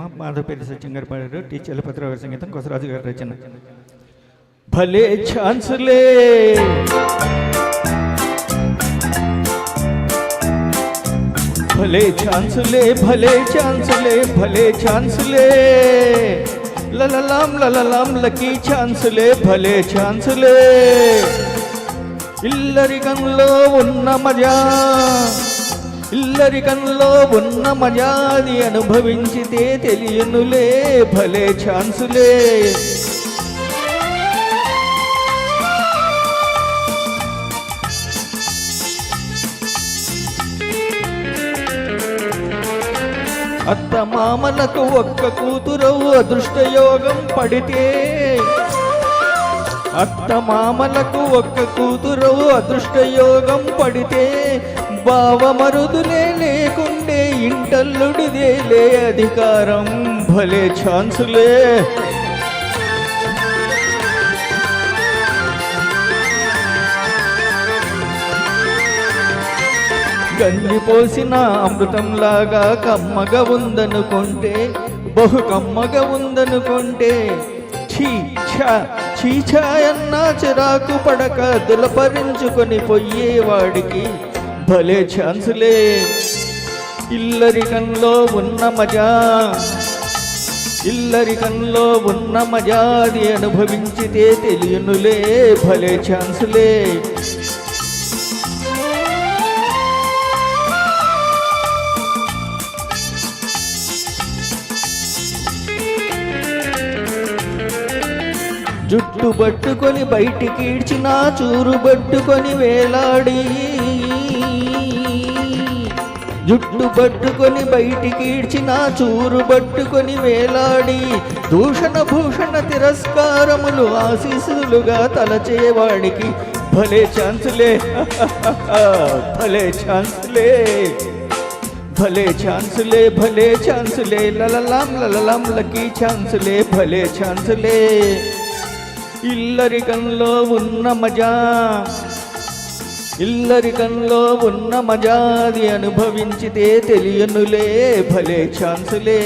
Cinema మాధవపేట సత్యం గారు పాడారు, T Chalapathirao గారి సంగీతం, కొసరాజు గారి రచన. భలే ఛాన్సులే భలే ఛాన్సులే భలే ఛాన్సులే భలే ఛాన్సులే లలలాం లలలాం లకీ ఛాన్సులే భలే ఛాన్సులే. ఇల్లరికంలో ఉన్న మజా ఇల్లరికంలో ఉన్న మజాది అనుభవించితే తెలియనులే భలే ఛాన్సులే. అత్త మామలకు ఒక్క కూతురవు అదృష్టయోగం పడితే, అత్త మామలకు ఒక్క కూతురవు అదృష్టయోగం పడితే, బావమరుదులే లేకుండే ఇంటల్లుడిదేలే అధికారం భలే ఛాన్సులే. గంజి పోసిన అమృతంలాగా కమ్మగా ఉందనుకుంటే, బహు కమ్మగా ఉందనుకుంటే, చీఛాయన్న చిరాకు పడక దులపరించుకొని పోయేవాడికి భలే ఛాన్సులే. ఇల్లరికంలో ఉన్న మజా ఇల్లరికంలో ఉన్న మజాది అనుభవించితే తెలియనులే భలే ఛాన్సులే. జుట్టు పట్టుకొని బయటికి ఈడ్చిన చూరు పట్టుకొని వేలాడి, జుట్టు పట్టుకొని బయటికి ఈడ్చిన చూరు పట్టుకొని వేలాడి, దూషణ భూషణ తిరస్కారములు ఆశీస్సులుగా తలచేవాడికి భలే ఛాన్సులే భలే ఛాన్సులే భలే ఛాన్సులే భలే ఛాన్సులే లలలాం లలలాం లకీ ఛాన్సులే భలే ఛాన్సులే. ఇల్లరికంలో ఉన్న మజా ఇల్లరికంలో ఉన్న మజాది అనుభవించితే తెలియనులే భలే ఛాన్సులే.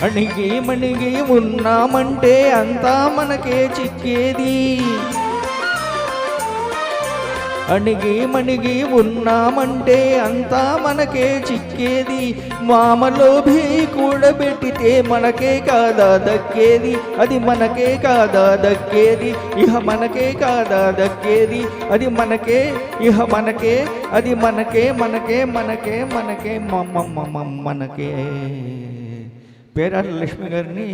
అణిగి మణిగి ఉన్నామంటే అంతా మనకే చిక్కేది, అణిగి మణిగి ఉన్నామంటే అంతా మనకే చిక్కేది, మామలోభి కూడబెట్టితే మనకే కాదా దక్కేది, అది మనకే కాదా దక్కేది, ఇహ మనకే కాదా దక్కేది, అది మనకే ఇహ మనకే, అది మనకే మనకే మనకే మనకే మనకే. పేరాల లక్ష్మి గారిని